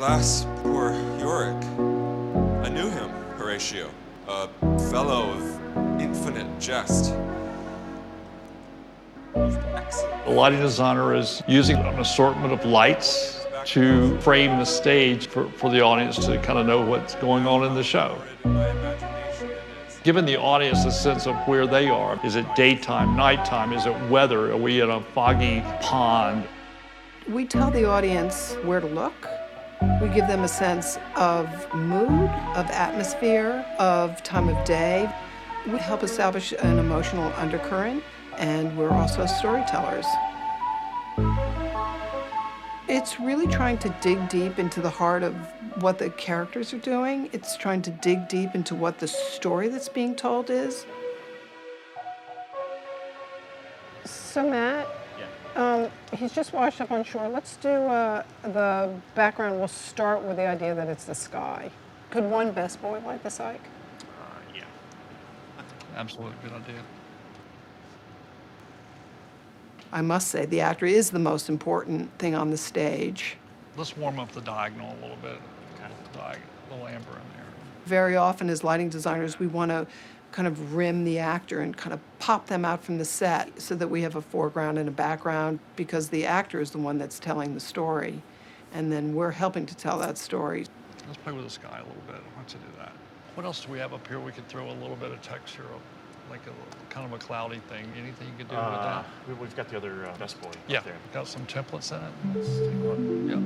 Alas, poor Yorick. I knew him, Horatio, a fellow of infinite jest. The lighting designer is using an assortment of lights to frame the stage for the audience to kind of know what's going on in the show. Giving the audience a sense of where they are. Is it daytime, nighttime? Is it weather? Are we in a foggy pond? We tell the audience where to look. We give them a sense of mood, of atmosphere, of time of day. We help establish an emotional undercurrent, and we're also storytellers. It's really trying to dig deep into the heart of what the characters are doing. It's trying to dig deep into what the story that's being told is. So Matt, he's just washed up on shore. Let's do the background. We'll start with the idea that it's the sky. Could one best boy light the psych? Yeah. Absolutely good idea. I must say, the actor is the most important thing on the stage. Let's warm up the diagonal a little bit. A little amber in there. Very often as lighting designers, we want to kind of rim the actor and kind of pop them out from the set so that we have a foreground and a background, because the actor is the one that's telling the story. And then we're helping to tell that story. Let's play with the sky a little bit. Let's do that. What else do we have up here? We could throw a little bit of texture, like a kind of a cloudy thing. Anything you could do with that? We've got the other best boy Yeah, up there. got some templates in it. Let's take a look. Yeah.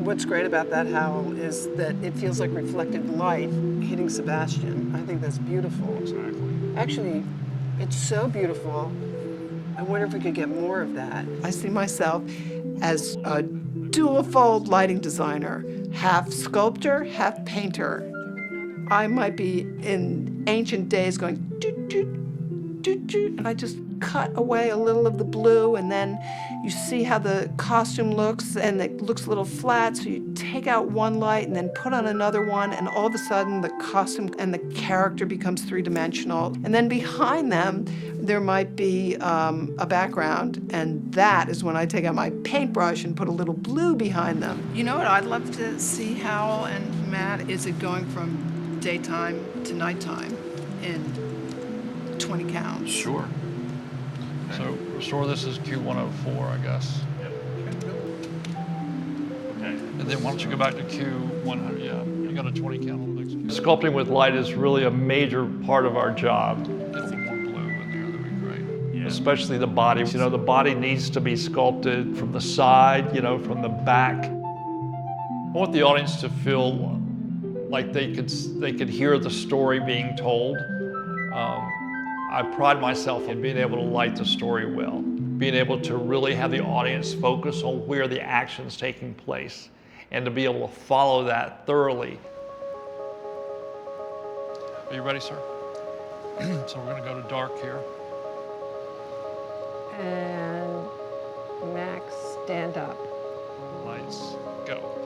What's great about that, Howell, is that it feels like reflected light hitting Sebastian. I think that's beautiful. Exactly. Actually, it's so beautiful. I wonder if we could get more of that. I see myself as a dual-fold lighting designer, half sculptor, half painter. I might be in ancient days going doot, doot, doot, doot, and I just cut away a little of the blue, and then you see how the costume looks, and it looks a little flat, so you take out one light and then put on another one, and all of a sudden the costume and the character becomes three-dimensional. And then behind them, there might be a background, and that is when I take out my paintbrush and put a little blue behind them. You know what I'd love to see, Howell and Matt, is it going from daytime to nighttime in 20 counts. Sure. So restore this as Q104, I guess. Yep. Okay. And then why don't you go back to Q100? Yeah, you got a 20 count on the next Q. Sculpting with light is really a major part of our job. Get a little more blue in there, that'd be great. Yeah. Especially the body. You know, the body needs to be sculpted from the side, you know, from the back. I want the audience to feel like they could hear the story being told. I pride myself in being able to light the story well, being able to really have the audience focus on where the action's taking place, and to be able to follow that thoroughly. Are you ready, sir? So we're going to go to dark here. And Max, stand up. Lights, go.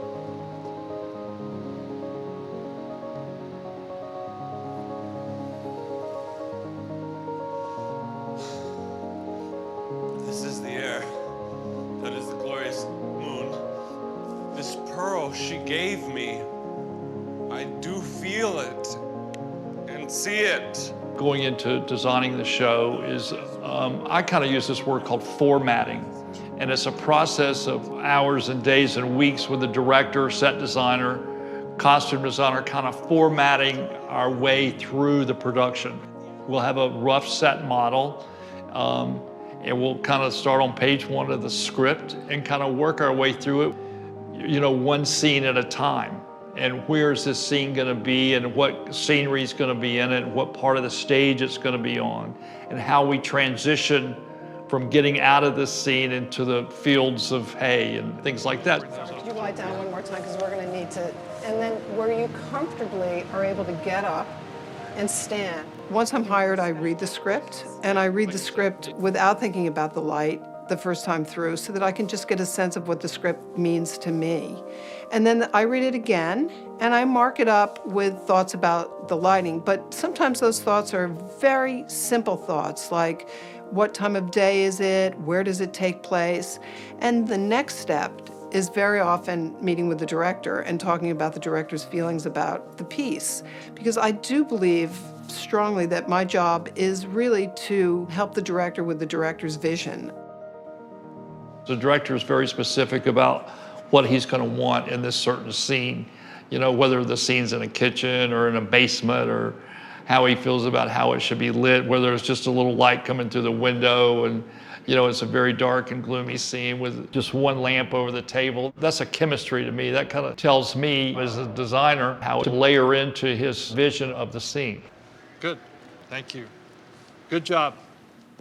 This is the air. That is the glorious moon. This pearl she gave me. I do feel it and see it. Going into designing the show is, I kind of use this word called formatting. And it's a process of hours and days and weeks with the director, set designer, costume designer, kind of formatting our way through the production. We'll have a rough set model, and we'll kind of start on page one of the script and kind of work our way through it, you know, one scene at a time. And where's this scene gonna be, and what scenery is gonna be in it, what part of the stage it's gonna be on, and how we transition from getting out of this scene into the fields of hay and things like that. Could you light down one more time, because we're going to need to, and then where you comfortably are able to get up and stand. Once I'm hired, I read the script, and I read the script without thinking about the light. the first time through so that I can just get a sense of what the script means to me. And then I read it again and I mark it up with thoughts about the lighting. But sometimes those thoughts are very simple thoughts, like what time of day is it? Where does it take place? And the next step is very often meeting with the director and talking about the director's feelings about the piece. Because I do believe strongly that my job is really to help the director with the director's vision. The director is very specific about what he's going to want in this certain scene. You know, whether the scene's in a kitchen or in a basement, or how he feels about how it should be lit, whether it's just a little light coming through the window and, you know, it's a very dark and gloomy scene with just one lamp over the table. That's a chemistry to me. That kind of tells me as a designer how to layer into his vision of the scene. Good. Thank you. Good job.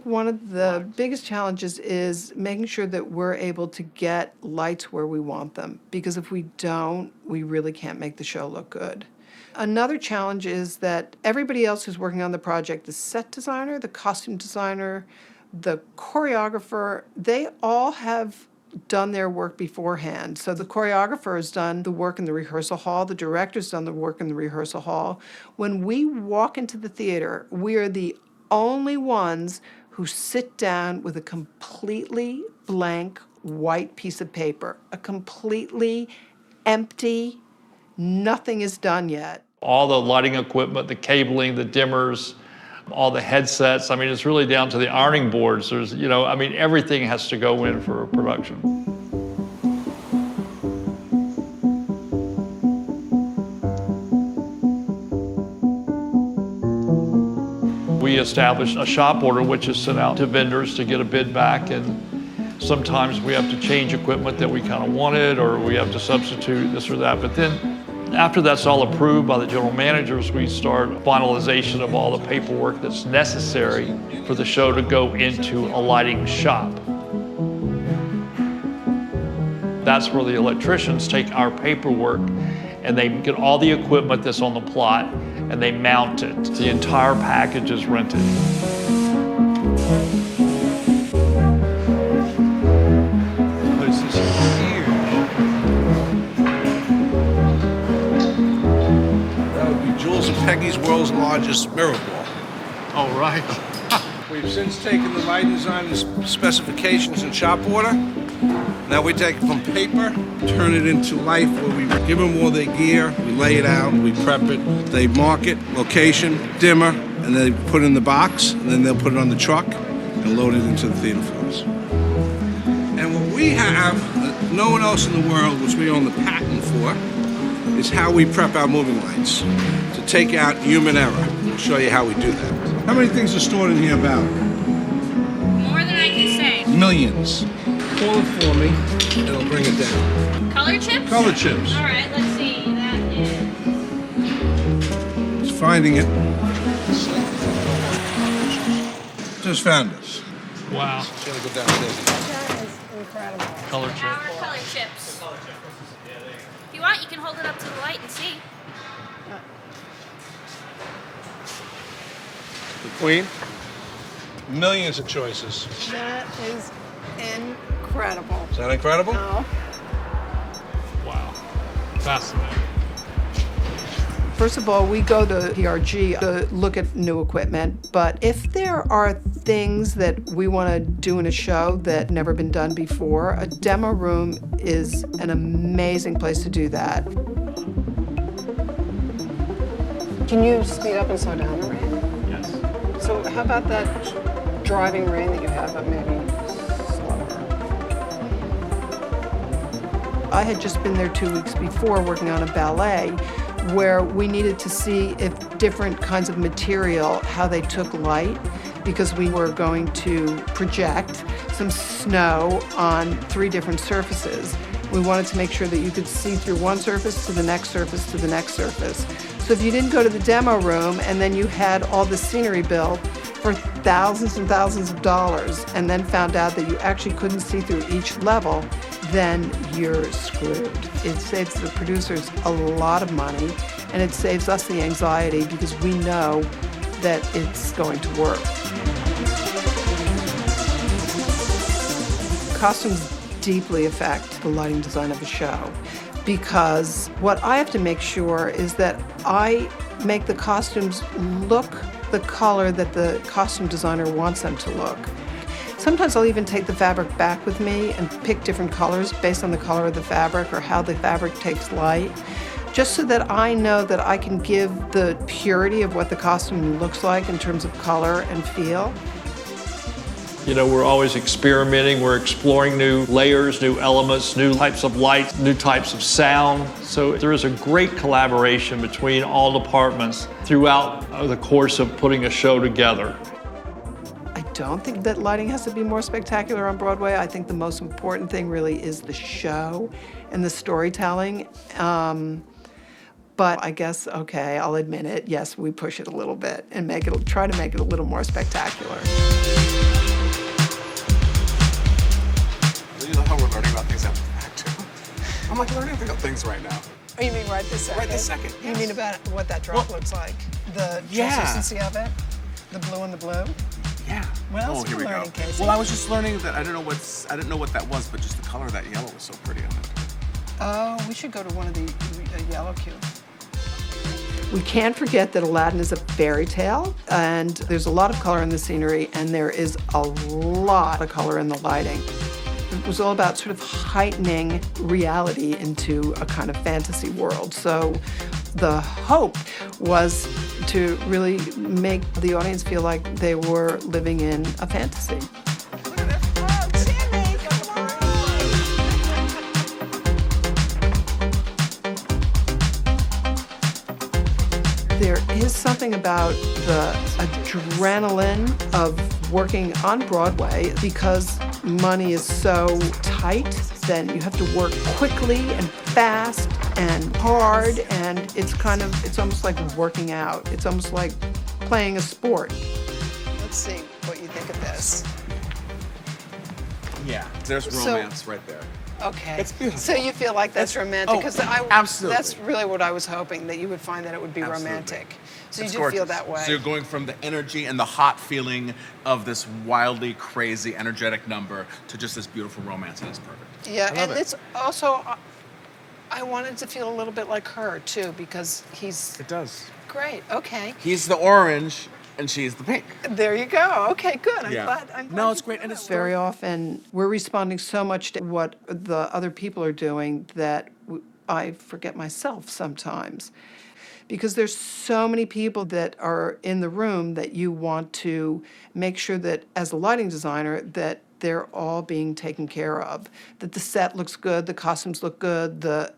One of the biggest challenges is making sure that we're able to get lights where we want them, because if we don't, we really can't make the show look good. Another challenge is that everybody else who's working on the project, the set designer, the costume designer, the choreographer, they all have done their work beforehand. So the choreographer has done the work in the rehearsal hall, the director's done the work in the rehearsal hall. When we walk into the theater, we are the only ones who sit down with a completely blank white piece of paper, a completely empty, nothing is done yet. All the lighting equipment, the cabling, the dimmers, all the headsets. I mean, it's really down to the ironing boards. There's, you know, I mean, everything has to go in for a production. We established a shop order, which is sent out to vendors to get a bid back, and sometimes we have to change equipment that we kind of wanted, or we have to substitute this or that. But then after that's all approved by the general managers, we start finalization of all the paperwork that's necessary for the show to go into a lighting shop. That's where the electricians take our paperwork and they get all the equipment that's on the plot and they mount it. The entire package is rented. This is huge. That would be Jules and Peggy's world's largest mirror ball. All right. We've since taken the lighting design specifications and shop order. Now we take it from paper, turn it into life, where we give them all their gear, we lay it out, we prep it, they mark it, location, dimmer, and they put it in the box, and then they'll put it on the truck and load it into the theater floors. And what we have, that no one else in the world, which we own the patent for, is how we prep our moving lights to take out human error. We'll show you how we do that. How many things are stored in here about? More than I can say. Millions. Call it for me, and I'll bring it down. Color chips? Color chips. All right, let's see. That is... Just finding it. Just found us. Wow. Just gotta go downstairs. That is incredible. Color chip. Our color chips. If you want, you can hold it up to the light and see. The Queen. Millions of choices. That is incredible. Is that incredible? Oh. Wow. Fascinating. First of all, we go to PRG to look at new equipment, but if there are things that we want to do in a show that never been done before, a demo room is an amazing place to do that. Can you speed up and slow down the rain? Yes. So how about that driving rain that you have, but maybe slower? I had just been there 2 weeks before working on a ballet where we needed to see if different kinds of material, how they took light, because we were going to project some snow on 3 different surfaces. We wanted to make sure that you could see through one surface to the next surface to the next surface. So if you didn't go to the demo room and then you had all the scenery built for thousands and thousands of dollars and then found out that you actually couldn't see through each level, then you're screwed. It saves the producers a lot of money, and it saves us the anxiety because we know that it's going to work. Costumes deeply affect the lighting design of a show because what I have to make sure is that I make the costumes look the color that the costume designer wants them to look. Sometimes I'll even take the fabric back with me and pick different colors based on the color of the fabric or how the fabric takes light, just so that I know that I can give the purity of what the costume looks like in terms of color and feel. You know, we're always experimenting, we're exploring new layers, new elements, new types of light, new types of sound. So there is a great collaboration between all departments throughout the course of putting a show together. I don't think that lighting has to be more spectacular on Broadway. I think the most important thing really is the show and the storytelling. But I guess, okay, I'll admit it, yes, we push it a little bit and try to make it a little more spectacular. You know how we're learning about things after the fact, too? I'm like learning about things right now. Oh, you mean right this second? Right this second, You yes. mean about what that drop looks like? The consistency of it? The blue and the blue? Yeah. What else here are you we go. learning, Casey? Well, I was just learning that I didn't know what that was, but just the color of that yellow was so pretty on it. Oh, we should go to one of the yellow cubes. We can't forget that Aladdin is a fairy tale, and there's a lot of color in the scenery, and there is a lot of color in the lighting. It was all about sort of heightening reality into a kind of fantasy world. So the hope was to really make the audience feel like they were living in a fantasy. There is something about the adrenaline of working on Broadway because money is so tight, then you have to work quickly and fast and hard, and it's almost like working out. It's almost like playing a sport. Let's see what you think of this. Yeah, there's romance right there. Okay. It's beautiful. So you feel like that's romantic? Oh, absolutely. That's really what I was hoping, that you would find that it would be romantic. So It's you do feel gorgeous. that way. So you're going from the energy and the hot feeling of this wildly crazy, energetic number to just this beautiful romance, and it's perfect. Yeah, I love and it. it's also, I wanted to feel a little bit like her too, because he's It does. great. Okay. He's the orange, and she's the pink. There you go. Okay, good. Yeah. I'm glad No, you it's great, feel and that it's way. Very often we're responding so much to what the other people are doing that I forget myself sometimes. Because there's so many people that are in the room that you want to make sure that, as a lighting designer, that they're all being taken care of. That the set looks good, the costumes look good, the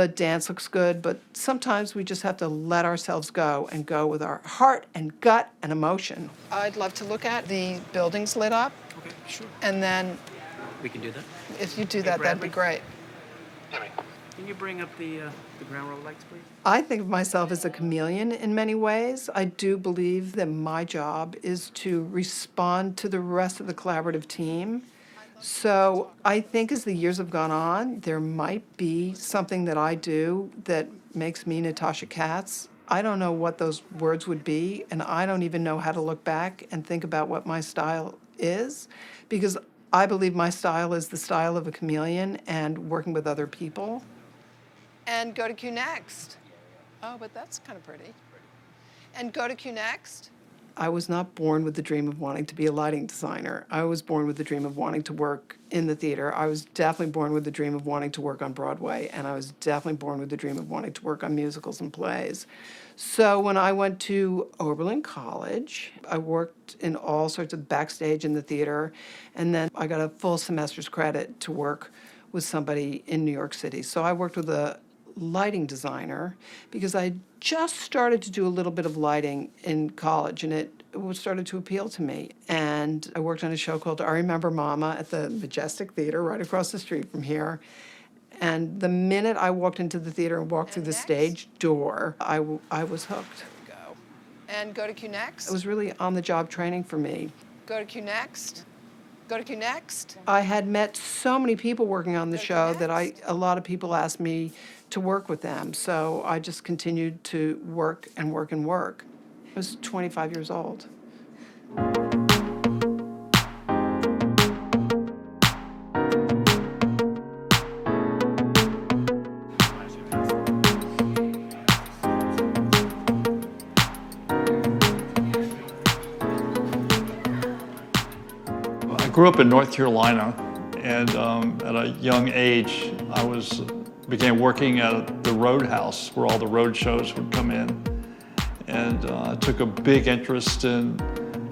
dance looks good, but sometimes we just have to let ourselves go and go with our heart and gut and emotion. I'd love to look at the buildings lit up. Okay, sure. And then We can do that. if you do that, that'd be great. Can you bring up the ground roll lights, please? I think of myself as a chameleon in many ways. I do believe that my job is to respond to the rest of the collaborative team. So I think as the years have gone on, there might be something that I do that makes me Natasha Katz. I don't know what those words would be, and I don't even know how to look back and think about what my style is, because I believe my style is the style of a chameleon and working with other people. And go to Q Next. Oh, but that's kind of pretty. And go to Q Next. I was not born with the dream of wanting to be a lighting designer. I was born with the dream of wanting to work in the theater. I was definitely born with the dream of wanting to work on Broadway, and I was definitely born with the dream of wanting to work on musicals and plays. So when I went to Oberlin College, I worked in all sorts of backstage in the theater, and then I got a full semester's credit to work with somebody in New York City. So I worked with a lighting designer because I just started to do a little bit of lighting in college, and it started to appeal to me. And I worked on a show called I Remember Mama at the Majestic Theater right across the street from here. And the minute I walked into the theater and walked through the stage door, I was hooked. Go. And go to Q Next. It was really on-the-job training for me. Go to Q Next. Go to Q Next. I had met so many people working on the show that a lot of people asked me to work with them. So I just continued to work and work and work. I was 25 years old. grew up in North Carolina, and at a young age, I began working at the Roadhouse, where all the road shows would come in. And I took a big interest in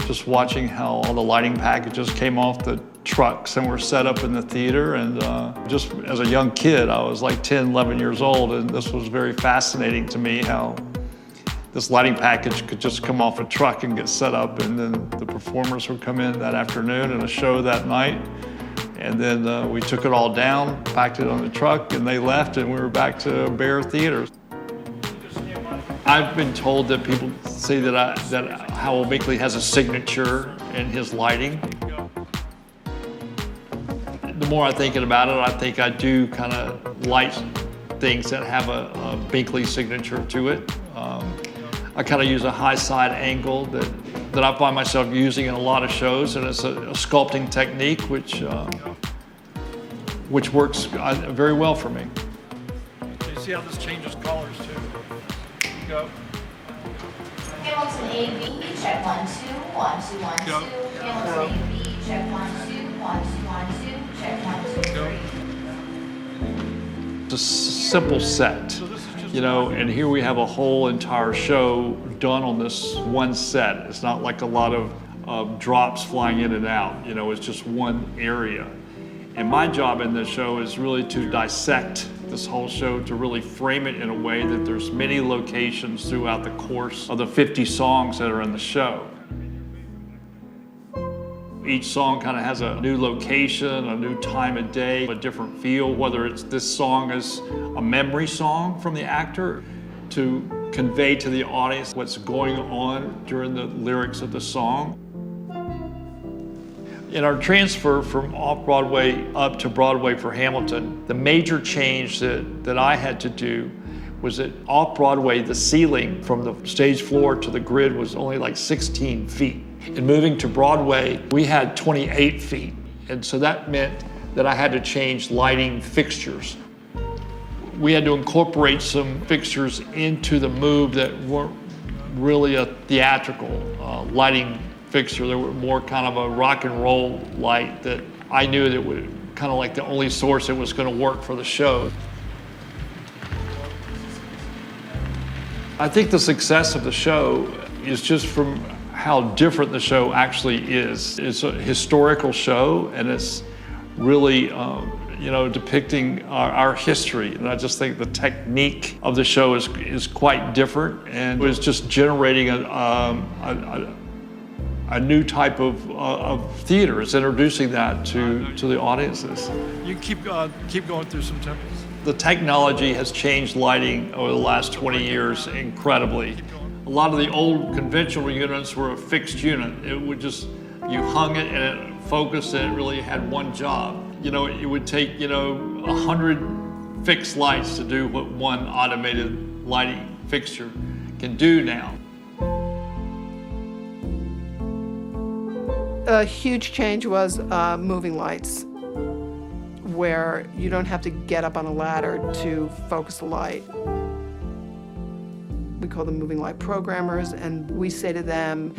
just watching how all the lighting packages came off the trucks and were set up in the theater. And just as a young kid, I was like 10, 11 years old, and this was very fascinating to me, how this lighting package could just come off a truck and get set up, and then the performers would come in that afternoon and a show that night. And then we took it all down, packed it on the truck, and they left, and we were back to bare theaters. I've been told that people say that Howell Binkley has a signature in his lighting. The more I'm thinking about it, I think I do kind of light things that have a Binkley signature to it. I kind of use a high side angle that I find myself using in a lot of shows, and it's a sculpting technique which works very well for me. You see how this changes colors too? Go. Hamilton A, B, check 1, 2, 1, 2, 1, 2. Go. Hamilton A, B, check 1, 2, 1, 2, 1, 2, check 1, 2, 3. It's a simple set, you know, and here we have a whole entire show done on this one set. It's not like a lot of drops flying in and out, you know, it's just one area. And my job in this show is really to dissect this whole show, to really frame it in a way that there's many locations throughout the course of the 50 songs that are in the show. Each song kind of has a new location, a new time of day, a different feel, whether it's this song is a memory song from the actor to convey to the audience what's going on during the lyrics of the song. In our transfer from off-Broadway up to Broadway for Hamilton, the major change that I had to do was that off-Broadway, the ceiling from the stage floor to the grid was only like 16 feet. And moving to Broadway, we had 28 feet. And so that meant that I had to change lighting fixtures. We had to incorporate some fixtures into the move that weren't really a theatrical lighting fixture. They were more kind of a rock and roll light that I knew that was kind of like the only source that was going to work for the show. I think the success of the show is just from how different the show actually is. It's a historical show, and it's really you know, depicting our history. And I just think the technique of the show is quite different, and it was just generating a new type of theater. It's introducing that to the audiences. You keep going through some temples. The technology has changed lighting over the last 20 years incredibly. A lot of the old conventional units were a fixed unit. It would just, you hung it and it focused, and it really had one job. You know, it would take, you know, 100 fixed lights to do what one automated lighting fixture can do now. A huge change was moving lights, where you don't have to get up on a ladder to focus the light. We call them moving light programmers, and we say to them,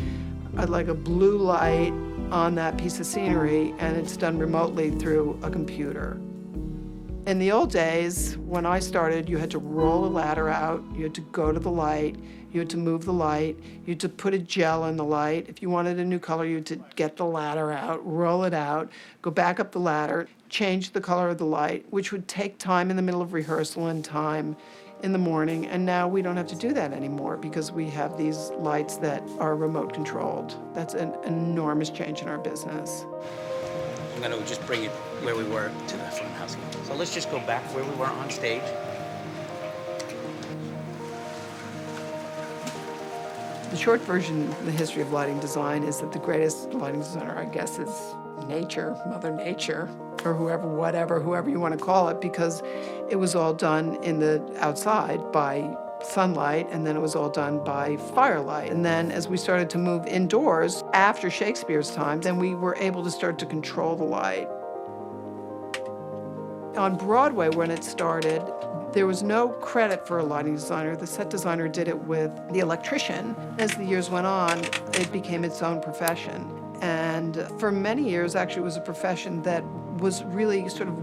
I'd like a blue light on that piece of scenery, and it's done remotely through a computer. In the old days, when I started, you had to roll a ladder out, you had to go to the light, you had to move the light, you had to put a gel in the light. If you wanted a new color, you had to get the ladder out, roll it out, go back up the ladder, change the color of the light, which would take time in the middle of rehearsal and time in the morning. And now we don't have to do that anymore because we have these lights that are remote controlled. That's an enormous change in our business. I'm going to just bring it where we were to the front house. So let's just go back where we were on stage. The short version of the history of lighting design is that the greatest lighting designer, I guess, is nature, Mother Nature, or whoever you want to call it, because it was all done in the outside by sunlight, and then it was all done by firelight. And then as we started to move indoors after Shakespeare's time, then we were able to start to control the light. On Broadway, when it started, there was no credit for a lighting designer. The set designer did it with the electrician. As the years went on, it became its own profession. And for many years, actually, it was a profession that was really sort of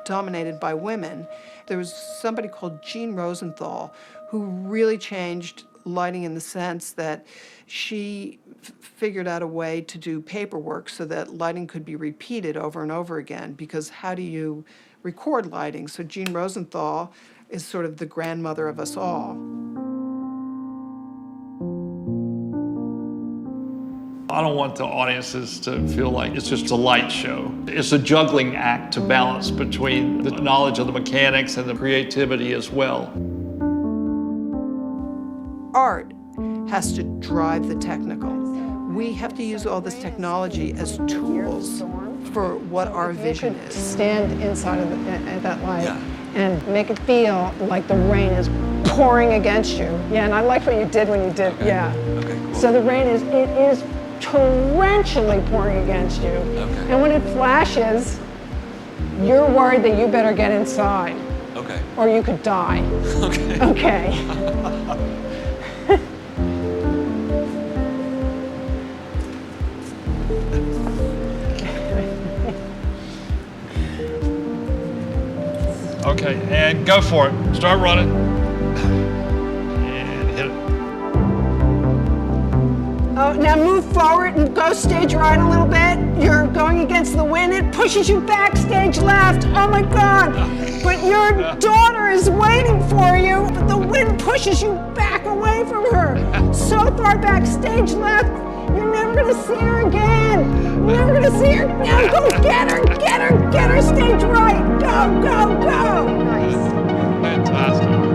dominated by women. There was somebody called Rosenthal who really changed lighting in the sense that she figured out a way to do paperwork so that lighting could be repeated over and over again, because how do you record lighting? So Rosenthal is sort of the grandmother of us all. I don't want the audiences to feel like it's just a light show. It's a juggling act to balance between the knowledge of the mechanics and the creativity as well. Art has to drive the technical. We have to use all this technology as tools for what our vision is. Stand inside of that light and make it feel like the rain is pouring against you. Yeah, and I like what you did when you did, Okay, cool. So the rain is torrentially pouring against you. Okay. And when it flashes, you're worried that you better get inside. Okay. Or you could die. Okay. Okay. Okay, and go for it. Start running. And hit it. Oh, now move forward and go stage right a little bit. You're going against the wind. It pushes you back stage left. Oh my God. But your daughter is waiting for you, but the wind pushes you back away from her. So far back stage left, you're never gonna see her again. You're never gonna see her. Now go get her stage right. Go, go, go. Nice. Fantastic.